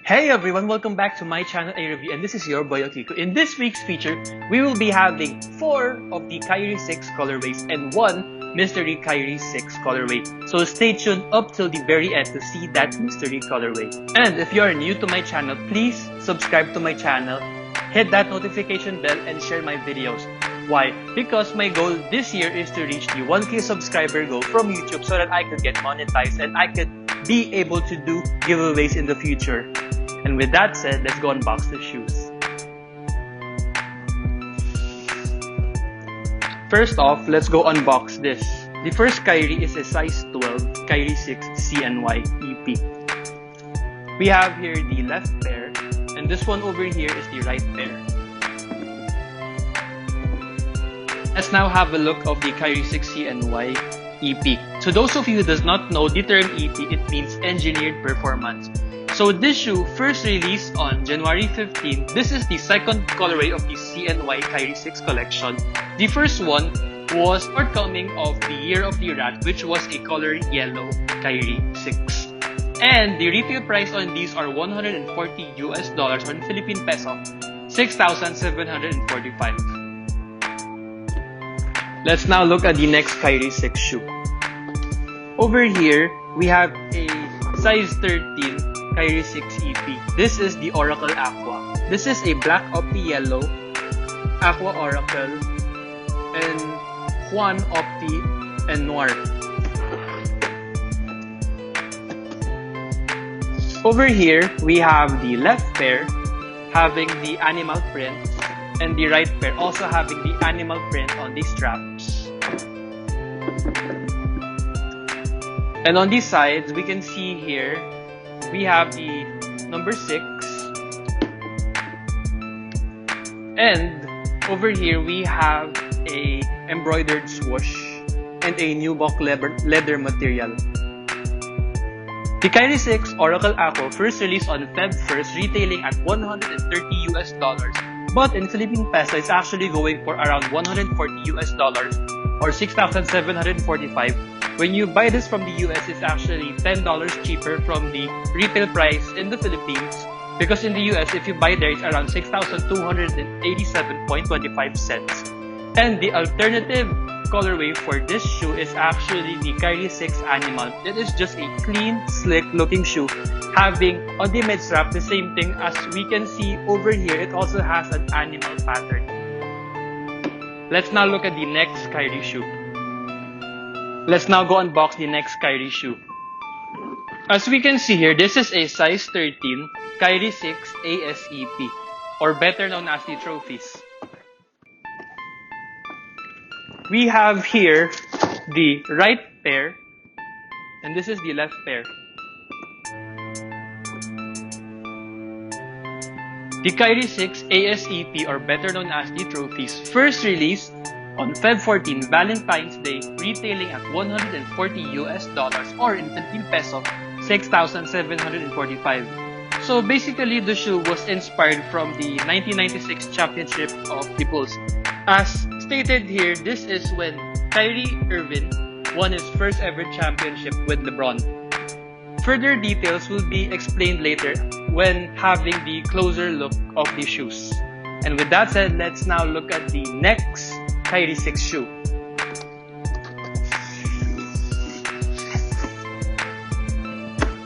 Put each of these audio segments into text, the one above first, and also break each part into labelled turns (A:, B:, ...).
A: Hey everyone, welcome back to my channel A Review, and this is your boy Okiko. In this week's feature, we will be having 4 of the Kyrie 6 colorways and 1 mystery Kyrie 6 colorway. So stay tuned up till the very end to see that mystery colorway. And if you are new to my channel, please subscribe to my channel, hit that notification bell, and share my videos. Why? Because my goal this year is to reach the 1K subscriber goal from YouTube so that I could get monetized and I could be able to do giveaways in the future. And with that said, let's go unbox the shoes. First off, let's go unbox this. The first Kyrie is a size 12 Kyrie 6 CNY EP. We have here the left pair, and this one over here is the right pair. Let's now have a look of the Kyrie 6 CNY EP. So those of you who does not know the term EP, it means Engineered Performance. So this shoe first released on January 15. This is the second colorway of the CNY Kyrie 6 collection. The first one was forthcoming of the Year of the Rat, which was a color yellow Kyrie 6. And the retail price on these are $140 US on Philippine peso, 6,745. Let's now look at the next Kyrie 6 shoe. Over here, we have a size 13 Kyrie 6 EP. This is the Oracle Aqua. This is a black opti yellow Aqua Oracle and Juan opti and noir. Over here, we have the left pair having the animal print and the right pair also having the animal print on the straps. And on these sides, we can see here we have the number 6, and over here we have a embroidered swoosh and a nubuck leather material. The Kyrie 6 Oracle Aqua first released on Feb 1st, retailing at $130 US, but in Philippine peso it's actually going for around $140 US or 6,745. When you buy this from the US, it's actually $10 cheaper from the retail price in the Philippines. Because in the US, if you buy there, it's around 6,287.25 cents. And the alternative colorway for this shoe is actually the Kyrie 6 Animal. It is just a clean, slick looking shoe, having on the mid strap the same thing as we can see over here. It also has an animal pattern. Let's now look at the next Kyrie shoe. Let's now go unbox the next Kyrie shoe. As we can see here, this is a size 13 Kyrie 6 ASEP, or better known as the Trophies. We have here the right pair, and this is the left pair. The Kyrie 6 ASEP, or better known as the Trophies, first released on Feb 14, Valentine's Day, retailing at $140 US or in Philippine peso, 6,745. So basically, the shoe was inspired from the 1996 championship of the Bulls. As stated here, this is when Kyrie Irving won his first ever championship with LeBron. Further details will be explained later when having the closer look of the shoes. And with that said, let's now look at the next Kyrie 6 shoe.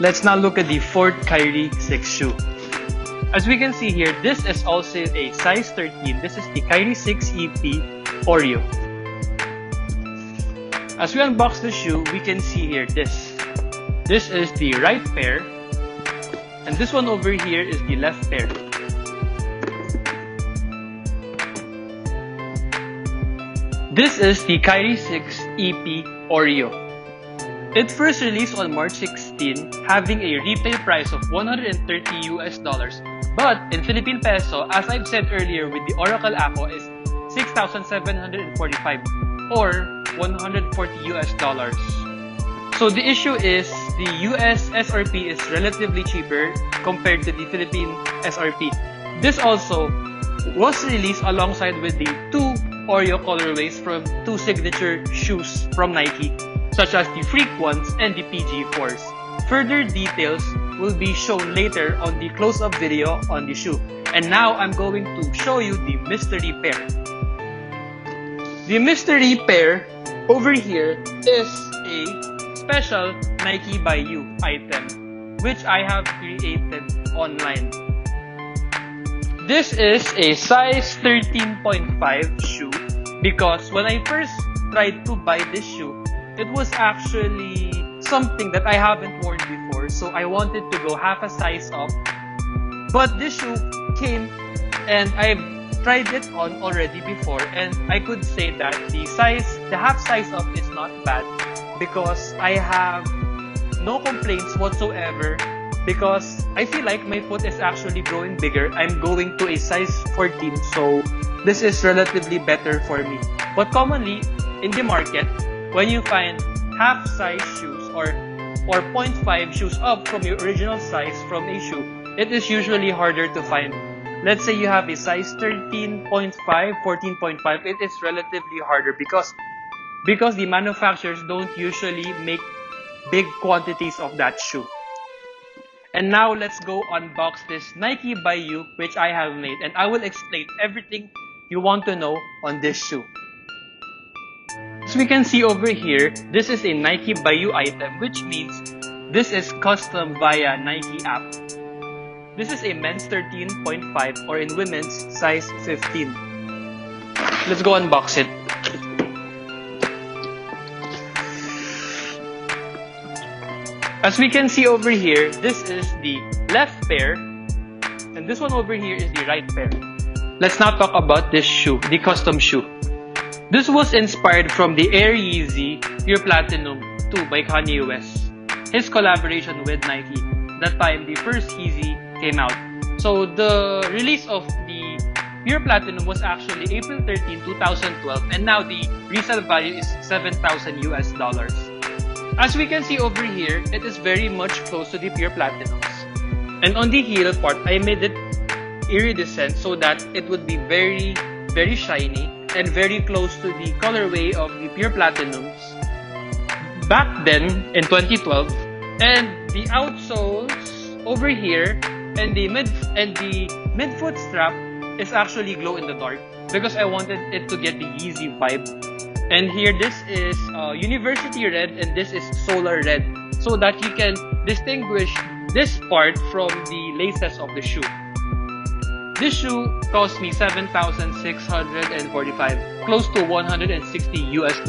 A: Let's now look at the fourth Kyrie 6 shoe. As we can see here, this is also a size 13. This is the Kyrie 6 EP Oreo. As we unbox the shoe, we can see here this. This is the right pair, and this one over here is the left pair. This is the Kyrie 6 EP Oreo. It first released on March 16, having a retail price of $130 US, but in Philippine peso, as I've said earlier with the Oracle Aqua, is 6,745 or $140 US. So the issue is the US SRP is relatively cheaper compared to the Philippine SRP. This also was released alongside with the 2 Oreo colorways from 2 signature shoes from Nike, such as the Freak ones and the PG4s. Further details will be shown later on the close-up video on the shoe. And now I'm going to show you the mystery pair. The mystery pair over here is a special Nike by You item, which I have created online. This is a size 13.5 shoe because when I first tried to buy this shoe, it was actually something that I haven't worn before, so I wanted to go half a size up. But this shoe came and I've tried it on already before, and I could say that the half size up is not bad because I have no complaints whatsoever. Because I feel like my foot is actually growing bigger. I'm going to a size 14, so this is relatively better for me. But commonly, in the market, when you find half-size shoes or 0.5 shoes up from your original size from a shoe, it is usually harder to find. Let's say you have a size 13.5, 14.5, it is relatively harder because the manufacturers don't usually make big quantities of that shoe. And now let's go unbox this Nike by You, which I have made, and I will explain everything you want to know on this shoe. As we can see over here, this is a Nike by You item, which means this is custom via Nike app. This is a men's 13.5 or in women's size 15. Let's go unbox it. As we can see over here, this is the left pair, and this one over here is the right pair. Let's now talk about this shoe, the custom shoe. This was inspired from the Air Yeezy Pure Platinum 2 by Kanye West. His collaboration with Nike. That time, the first Yeezy came out. So the release of the Pure Platinum was actually April 13, 2012, and now the resale value is $7,000 US. As we can see over here, it is very much close to the Pure Platinums. And on the heel part, I made it iridescent so that it would be very, very shiny and very close to the colorway of the Pure Platinums back then in 2012. And the outsoles over here and the midfoot strap is actually glow in the dark because I wanted it to get the Yeezy vibe. And here, this is University Red and this is Solar Red, so that you can distinguish this part from the laces of the shoe. This shoe cost me $7,645, close to $160 US.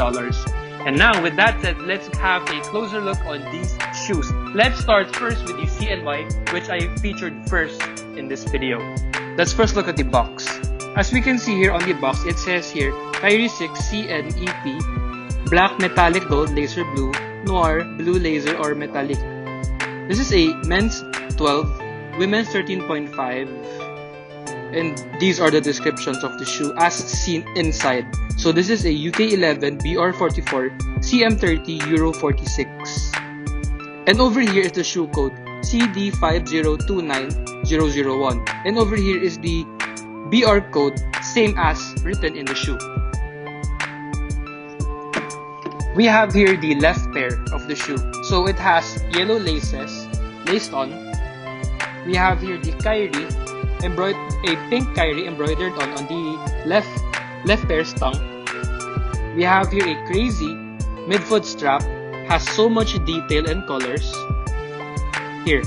A: And now, with that said, let's have a closer look on these shoes. Let's start first with the CNY, which I featured first in this video. Let's first look at the box. As we can see here on the box, it says here, Kyrie 6 CNEP, black metallic gold laser blue, noir, blue laser or metallic. This is a men's 12, women's 13.5, and these are the descriptions of the shoe as seen inside. So this is a UK 11, BR 44, CM 30, Euro 46. And over here is the shoe code, CD5029001. And over here is the BR code, same as written in the shoe. We have here the left pair of the shoe. So it has yellow laces laced on. We have here the Kyrie, a pink Kyrie embroidered on the left pair's tongue. We have here a crazy midfoot strap, has so much detail and colors. Here.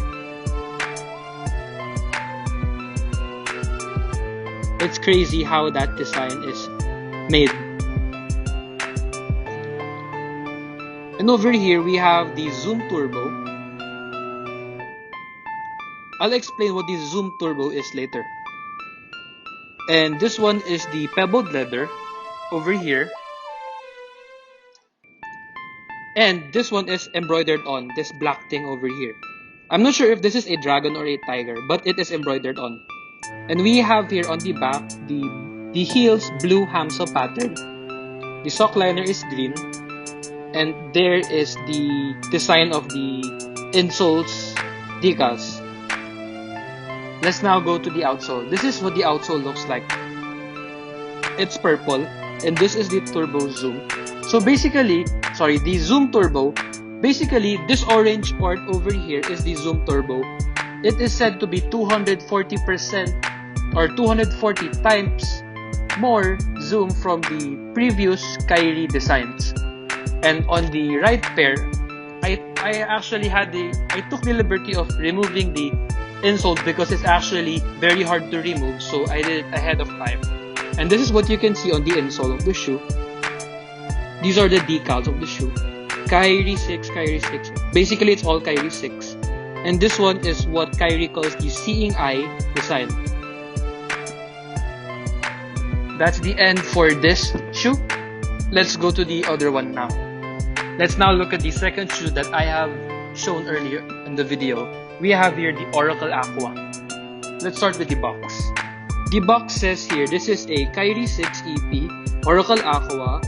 A: It's crazy how that design is made. And over here we have the Zoom Turbo. I'll explain what the Zoom Turbo is later. And this one is the pebbled leather over here. And this one is embroidered on this black thing over here. I'm not sure if this is a dragon or a tiger, but it is embroidered on. And we have here on the back the heels blue hamsa pattern. The sock liner is green. And there is the design of the insoles decals. Let's now go to the outsole. This is what the outsole looks like. It's purple, and this is the Turbo Zoom. So basically, the Zoom Turbo Basically, this orange part over here is the Zoom Turbo. It is said to be 240% or 240 times more zoom from the previous Kyrie designs. And on the right pair, I took the liberty of removing the insoles because it's actually very hard to remove, so I did it ahead of time. And this is what you can see on the insole of the shoe. These are the decals of the shoe. Kyrie 6, Kyrie 6. Basically, it's all Kyrie 6. And this one is what Kyrie calls the seeing eye design. That's the end for this shoe. Let's go to the other one now. Let's now look at the second shoe that I have shown earlier in the video. We have here the Oracle Aqua. Let's start with the box. The box says here, this is a Kyrie 6 EP, Oracle Aqua,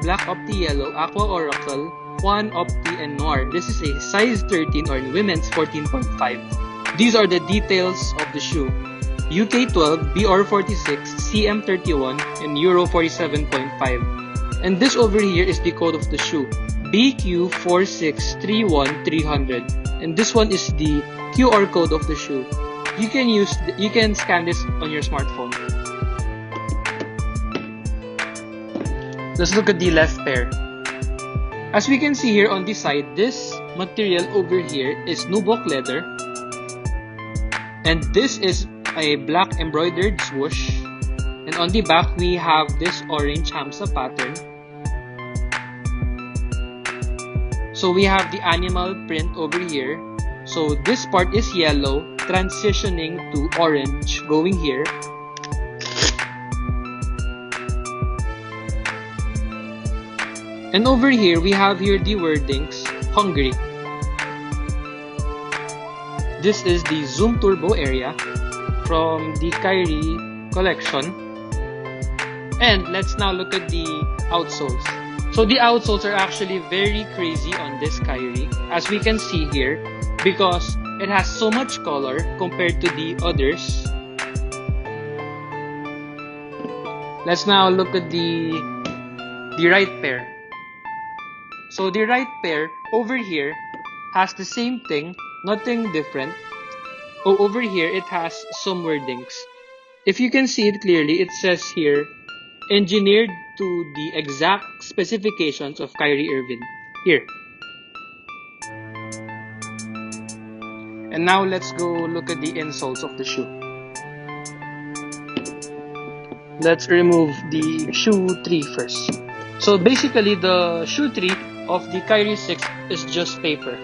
A: Black Opti Yellow, Aqua Oracle, Juan Opti, and Noir. This is a size 13 or in women's 14.5. These are the details of the shoe. UK 12, BR 46, CM 31, and Euro 47.5. And this over here is the code of the shoe. BQ 4631300. And this one is the QR code of the shoe. You can scan this on your smartphone. Let's look at the left pair. As we can see here on the side, this material over here is nubuck leather. And this is a black embroidered swoosh. And on the back, we have this orange hamsa pattern. So we have the animal print over here. So this part is yellow, transitioning to orange, going here. And over here, we have here the wordings, hungry. This is the Zoom Turbo area from the Kyrie collection. And let's now look at the outsoles. So the outsoles are actually very crazy on this Kyrie, as we can see here, because it has so much color compared to the others. Let's now look at the right pair. So the right pair over here has the same thing, nothing different. Oh, over here it has some wordings. If you can see it clearly, it says here, engineered to the exact specifications of Kyrie Irving. Here. And now let's go look at the insoles of the shoe. Let's remove the shoe 3 first. So basically the shoe 3 of the Kyrie 6 is just paper.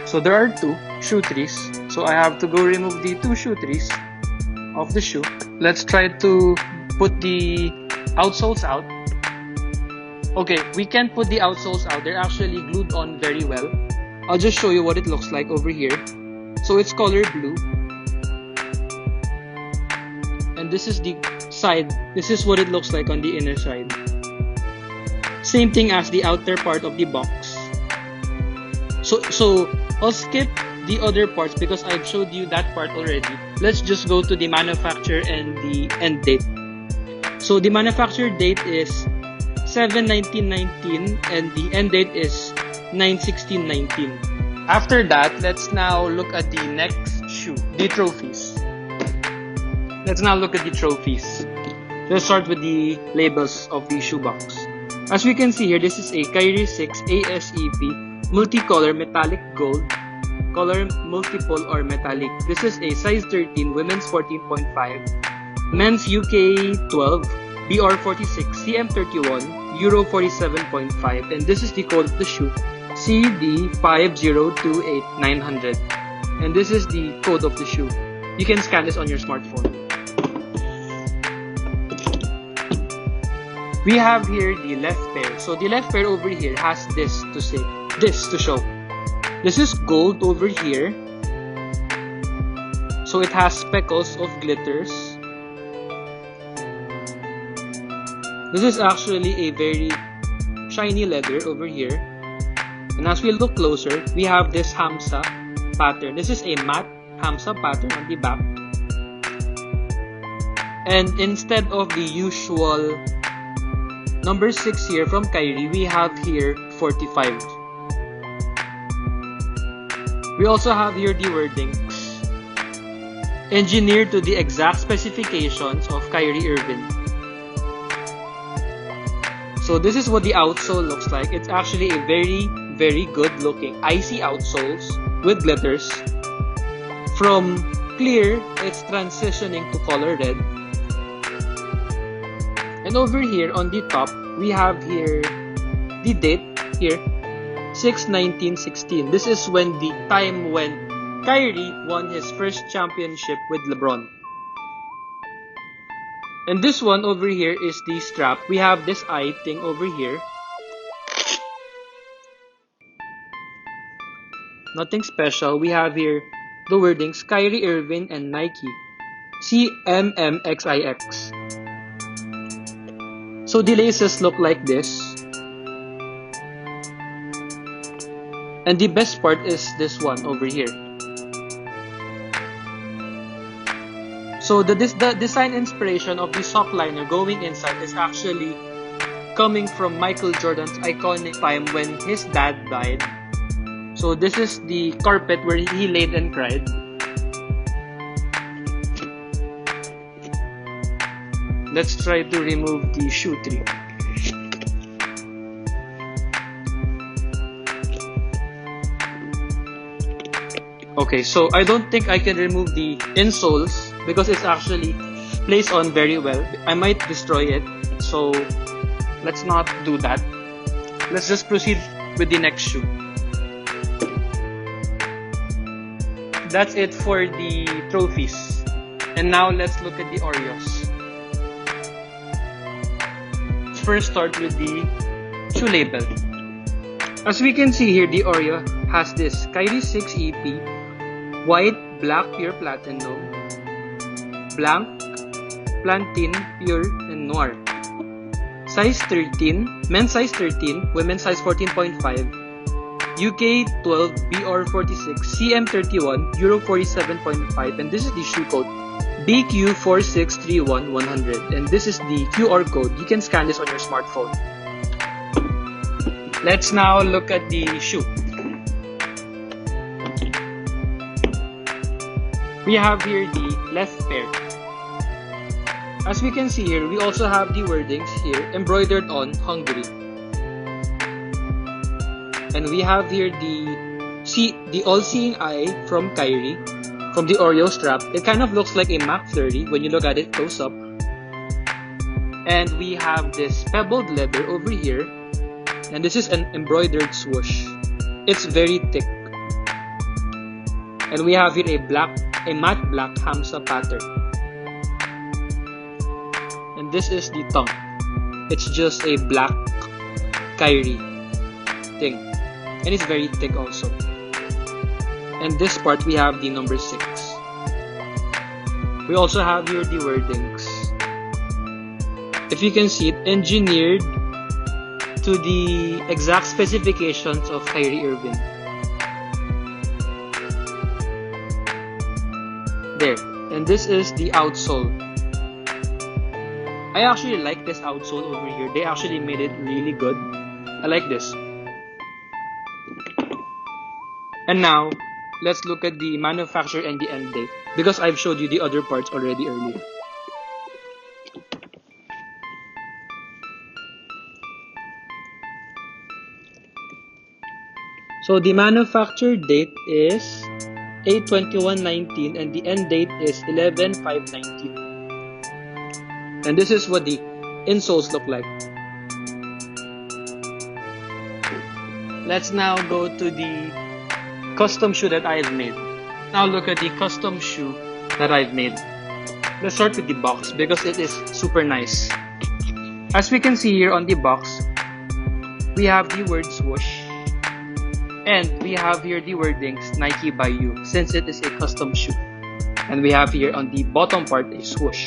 A: So there are 2 shoe 3s. So I have to go remove the 2 shoe 3s of the shoe. Let's try to put the outsoles out. Okay, we can't put the outsoles out. They're actually glued on very well. I'll just show you what it looks like over here. So it's color blue. And this is the side. This is what it looks like on the inner side. Same thing as the outer part of the box. So I'll skip the other parts because I've showed you that part already. Let's just go to the manufacturer and the end date. So the manufacturer date is 7/19/19 and the end date is 9/16/19. After that, let's now look at the next shoe, the trophies. Let's now look at the trophies. Let's start with the labels of the shoebox. As we can see here, this is a Kyrie 6 ASEP multicolor metallic gold, color multiple or metallic. This is a size 13, women's 14.5, men's UK 12, BR 46, CM 31, Euro 47.5, and this is the code of the shoe, CD 5028900, and this is the code of the shoe. You can scan this on your smartphone. We have here the left pair. So the left pair over here has this to show. This is gold over here. So it has speckles of glitters. This is actually a very shiny leather over here. And as we look closer, we have this hamsa pattern. This is a matte hamsa pattern on the back. And instead of the usual number 6 here from Kyrie, we have here 45. We also have here the wordings, engineered to the exact specifications of Kyrie Irving. So this is what the outsole looks like. It's actually a very good looking icy outsoles with glitters. From clear, it's transitioning to color red. And over here on the top, we have here the date here, 6/19/16. This is when the time when Kyrie won his first championship with LeBron. And this one over here is the strap. We have this eye thing over here. Nothing special. We have here the wordings Kyrie Irving and Nike, CMMXIX. So the laces look like this. And the best part is this one over here. So the design inspiration of the sock liner going inside is actually coming from Michael Jordan's iconic time when his dad died. So this is the carpet where he laid and cried. Let's try to remove the shoe tree. Okay, so I don't think I can remove the insoles because it's actually placed on very well. I might destroy it, so let's not do that. Let's just proceed with the next shoe. That's it for the trophies. And now let's look at the Oreos. Let's first start with the shoe label. As we can see here, the Oreo has this Kyrie 6 EP, white, black, pure platinum, blank, plantain, pure, and noir. Size 13, men's size 13, women's size 14.5, UK 12, BR 46, CM 31, Euro 47.5, and this is the shoe code BQ4631100, and this is the QR code. You can scan this on your smartphone. Let's now look at the shoe. We have here the left pair. As we can see here, we also have the wordings here embroidered on Hungary. And we have here the all-seeing eye from Kyrie, from the Oreo strap. It kind of looks like a McFlurry when you look at it close up. And we have this pebbled leather over here. And this is an embroidered swoosh. It's very thick. And we have here a matte black Hamsa pattern. And this is the tongue. It's just a black Kyrie thing. And it's very thick also. And this part we have the number 6. We also have here the wordings. If you can see it, engineered to the exact specifications of Kyrie Irving. There. And this is the outsole. I actually like this outsole over here. They actually made it really good. I like this. And now, let's look at the manufacturer and the end date, because I've showed you the other parts already earlier. So the manufacture date is 8/21/19 and the end date is 11/5/19. And this is what the insoles look like. Let's now go to the custom shoe that I've made. Now look at the custom shoe that I've made. Let's start with the box because it is super nice. As we can see here on the box, we have the word swoosh. And we have here the wordings Nike by you, since it is a custom shoe. And we have here on the bottom part a swoosh.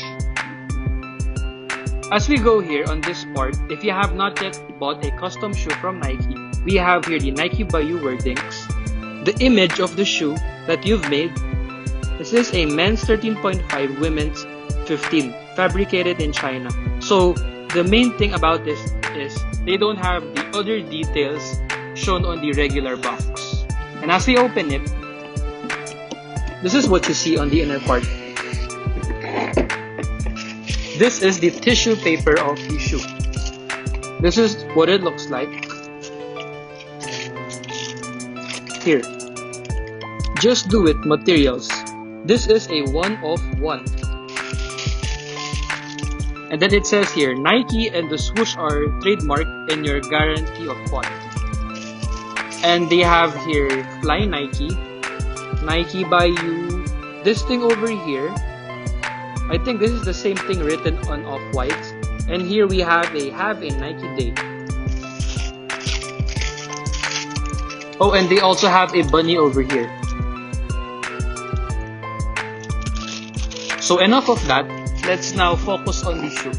A: As we go here on this part, if you have not yet bought a custom shoe from Nike, we have here the Nike by you wordings, the image of the shoe that you've made. This is a men's 13.5, women's 15, fabricated in China. So the main thing about this is they don't have the other details shown on the regular box. And as we open it, this is what you see on the inner part. This is the tissue paper of the shoe. This is what it looks like. Here. Just Do It materials. This is a 1 of 1. And then it says here, Nike and the swoosh are trademarked in your guarantee of quality. And they have here Fly Nike, Nike by You, this thing over here. I think this is the same thing written on off-white. And here we have a Nike Day. Oh, and they also have a bunny over here. So enough of that. Let's now focus on the shoe.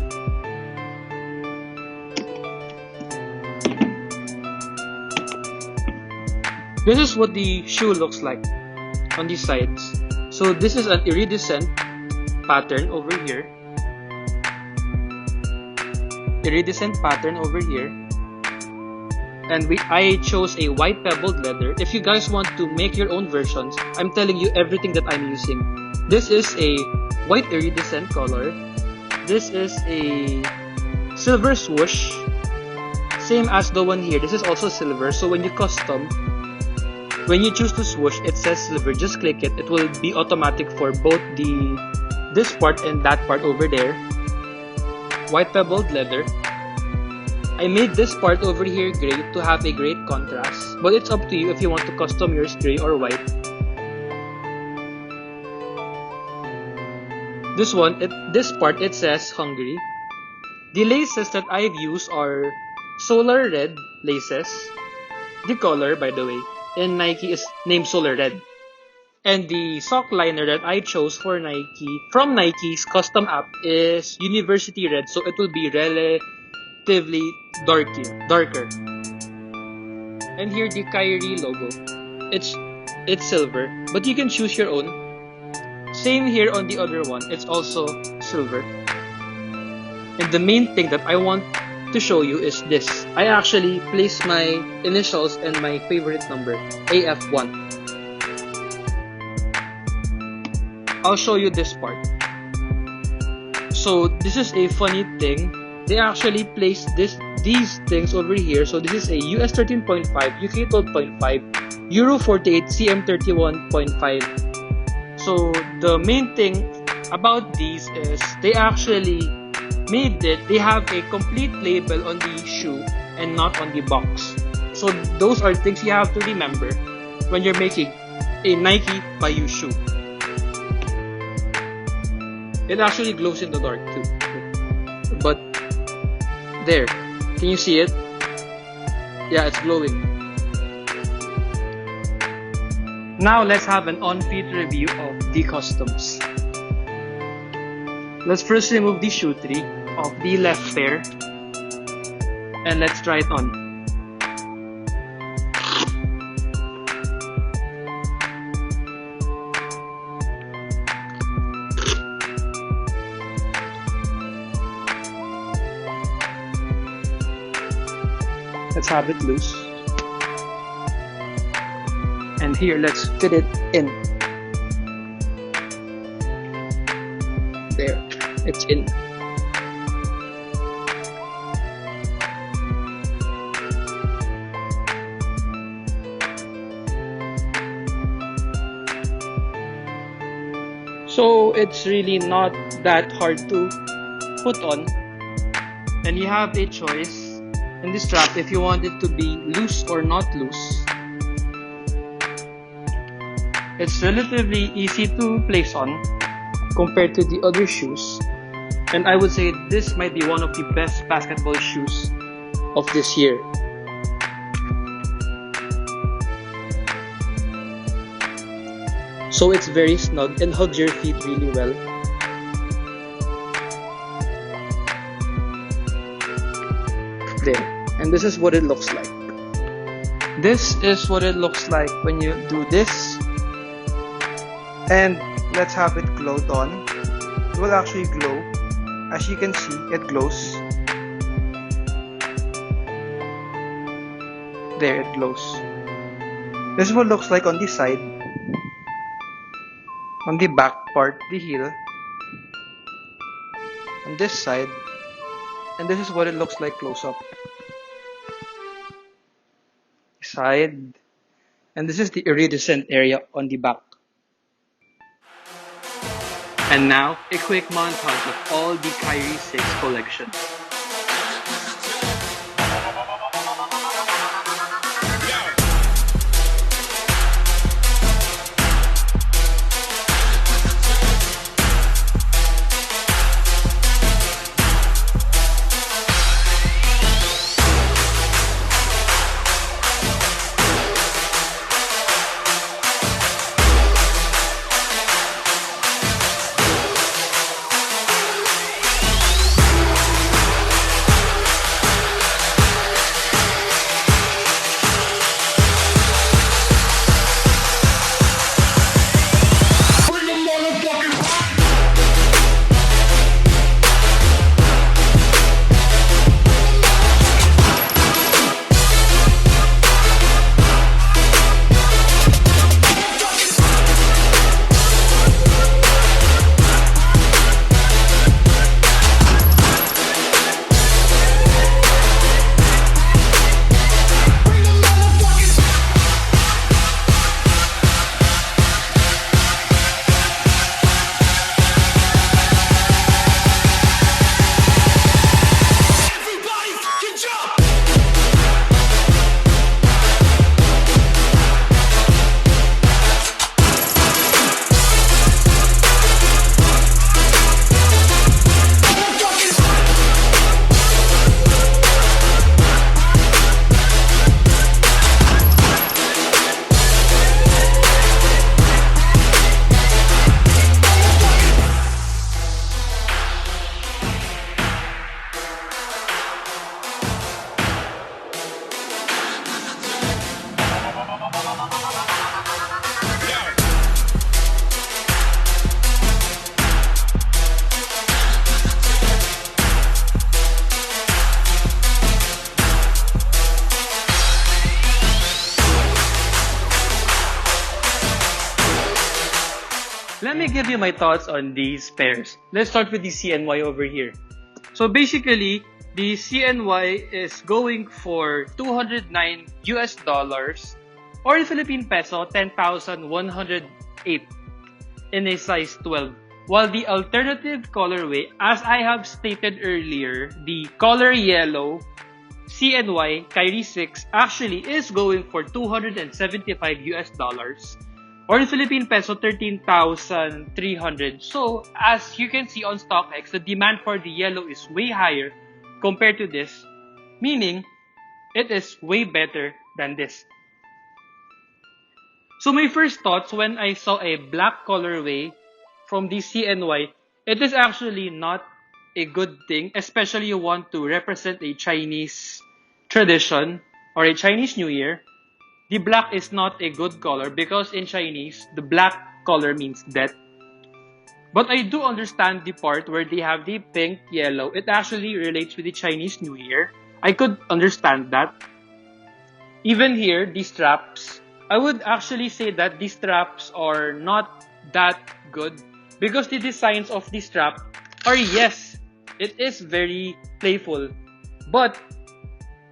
A: This is what the shoe looks like on the sides. So this is an iridescent pattern over here. Iridescent pattern over here. And I chose a white pebbled leather. If you guys want to make your own versions, I'm telling you everything that I'm using. This is a white iridescent color. This is a silver swoosh, same as the one here. This is also silver. So when you choose to swoosh, it says silver. Just click it. It will be automatic for both this part and that part over there. White pebbled leather. I made this part over here gray to have a great contrast, but it's up to you if you want to custom yours gray or white. This part it says Hungry. The laces that I've used are Solar Red laces. The color, by the way, in Nike is named Solar Red. And the sock liner that I chose for Nike from Nike's custom app is University Red, so it will be relatively darker. And here the Kyrie logo. It's silver, but you can choose your own. Same here on the other one, it's also silver. And the main thing that I want to show you is this. I actually placed my initials and my favorite number, AF1. I'll show you this part. So this is a funny thing. They actually placed these things over here. So this is a US 13.5, UK 12.5, Euro 48, CM 31.5. So the main thing about these is they actually made it. They have a complete label on the shoe and not on the box. So those are things you have to remember when you're making a Nike by You shoe. It actually glows in the dark too. But there, can you see it? Yeah, it's glowing. Now let's have an on-feet review of the customs. Let's first remove the shoe tree of the left pair and let's try it on. Let's have it loose. And here, let's fit it in. There, it's in. So it's really not that hard to put on. And you have a choice in the strap if you want it to be loose or not loose. It's relatively easy to place on compared to the other shoes, and I would say this might be one of the best basketball shoes of this year. So it's very snug and hugs your feet really well. There, and this is what it looks like. This is what it looks like when you do this. And let's have it glowed on. It will actually glow. As you can see, it glows.
B: there, it glows. This is what it looks like on the side, on the back part, the heel, on this side, and this is what it looks like close up. Side, and this is the iridescent area on the back.
A: And now, a quick montage of all the Kyrie 6 collection. Let me give you my thoughts on these pairs. Let's start with the CNY over here. So basically, the CNY is going for $209 US, or in Philippine peso, 10,108 in a size 12. While the alternative colorway, as I have stated earlier, the color yellow CNY Kyrie 6 actually is going for $275 US, or in Philippine peso, 13,300. So, as you can see on StockX, the demand for the yellow is way higher compared to this, meaning it is way better than this. So, my first thoughts when I saw a black colorway from the CNY, it is actually not a good thing, especially you want to represent a Chinese tradition or a Chinese New Year. The black is not a good color because in Chinese, the black color means death. But I do understand the part where they have the pink, yellow. It actually relates with the Chinese New Year. I could understand that. Even here, the straps, I would actually say that the straps are not that good because the designs of the strap are, yes, it is very playful. But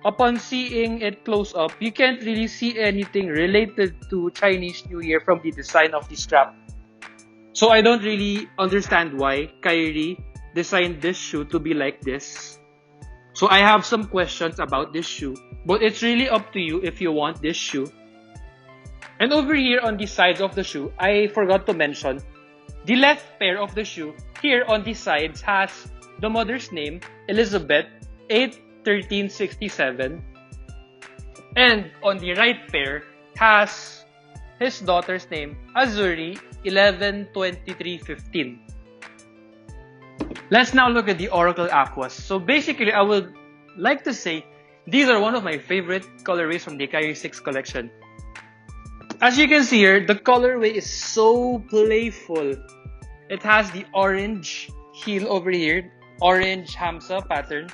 A: upon seeing it close up, you can't really see anything related to Chinese New Year from the design of the strap. So I don't really understand why Kyrie designed this shoe to be like this. So I have some questions about this shoe, but it's really up to you if you want this shoe. And over here on the sides of the shoe, I forgot to mention, the left pair of the shoe here on the sides has the mother's name, Elizabeth, 8/13/67, and on the right pair has his daughter's name, Azuri, 11/23/15. Let's now look at the Oracle Aquas. So basically, I would like to say these are one of my favorite colorways from the Kyrie 6 collection. As you can see here, the colorway is so playful. It has the orange heel over here, orange Hamsa pattern.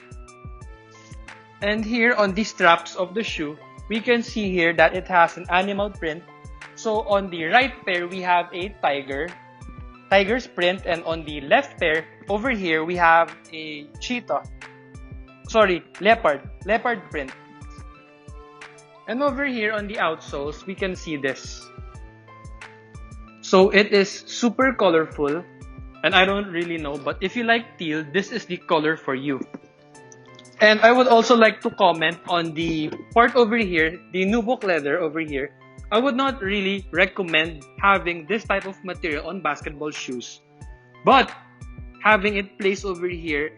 A: And here on the straps of the shoe, we can see here that it has an animal print. So on the right pair, we have a tiger's print, and on the left pair, over here, we have a leopard print. And over here on the outsoles, we can see this. So it is super colorful, and I don't really know, but if you like teal, this is the color for you. And I would also like to comment on the part over here, the nubuck leather over here. I would not really recommend having this type of material on basketball shoes, but having it placed over here,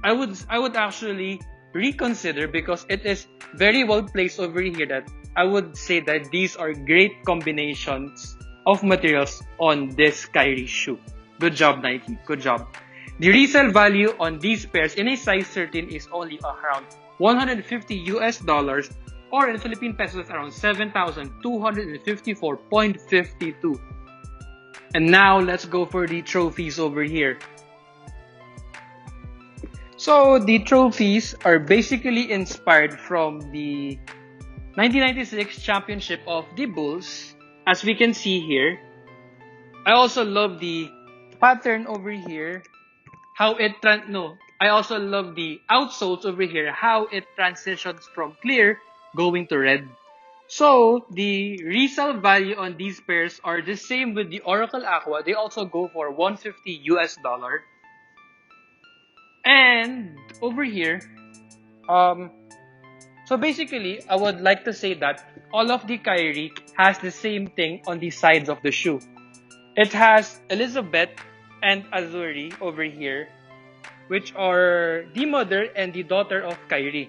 A: I would actually reconsider, because it is very well placed over here, that I would say that these are great combinations of materials on this Kyrie shoe. Good job, Nike. Good job. The resale value on these pairs in a size 13 is only around $150 or in Philippine pesos around 7,254.52. And now let's go for the trophies over here. So the trophies are basically inspired from the 1996 championship of the Bulls, as we can see here. I also love the pattern over here. I also love the outsoles over here, how it transitions from clear going to red. So the resale value on these pairs are the same with the Oracle Aqua. They also go for $150. And over here, so basically, I would like to say that all of the Kyrie has the same thing on the sides of the shoe. It has Elizabeth and Azuri over here, which are the mother and the daughter of Kyrie.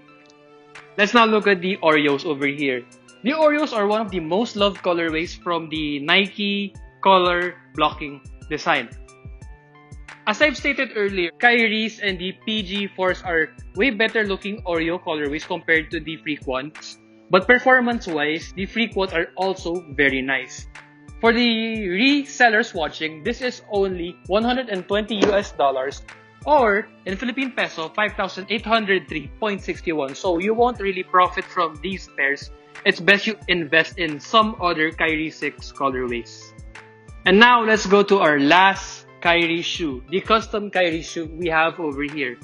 A: Let's now look at the Oreos over here. The Oreos are one of the most loved colorways from the Nike color blocking design. As I've stated earlier, Kyrie's and the PG4s are way better looking Oreo colorways compared to the Freak ones. But performance-wise, the Freak ones are also very nice. For the resellers watching, this is only $120 or in Philippine peso, 5,803.61. So you won't really profit from these pairs. It's best you invest in some other Kyrie 6 colorways. And now let's go to our last Kyrie shoe, the custom Kyrie shoe we have over here.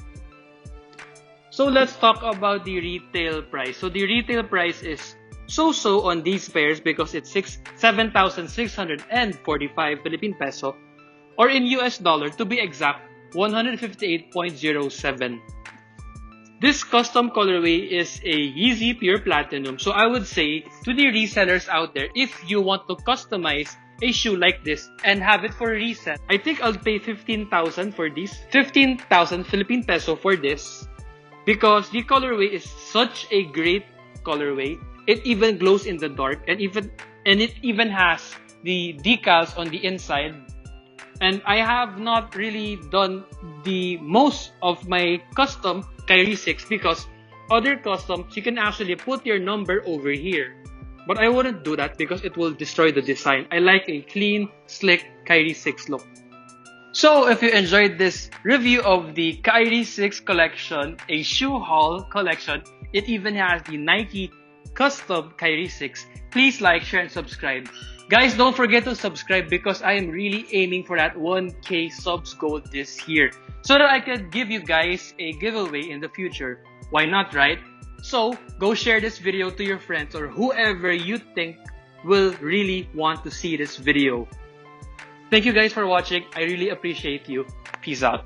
A: So let's talk about the retail price. So the retail price is so-so on these pairs because it's 7,645 Philippine peso, or in US dollar to be exact, 158.07. This custom colorway is a Yeezy Pure Platinum. So I would say to the resellers out there, if you want to customize a shoe like this and have it for resale, I think I'll pay 15,000 for this. 15,000 Philippine peso for this, because the colorway is such a great colorway. It even glows in the dark, and it even has the decals on the inside. And I have not really done the most of my custom Kyrie 6 because other customs you can actually put your number over here. But I wouldn't do that because it will destroy the design. I like a clean, slick Kyrie 6 look. So if you enjoyed this review of the Kyrie 6 collection, a shoe haul collection, it even has the Nike custom Kyrie 6, please like, share, and subscribe. Guys, don't forget to subscribe because I am really aiming for that 1K subs goal this year, so that I could give you guys a giveaway in the future. Why not, right? So go share this video to your friends or whoever you think will really want to see this video. Thank you guys for watching. I really appreciate you. Peace out.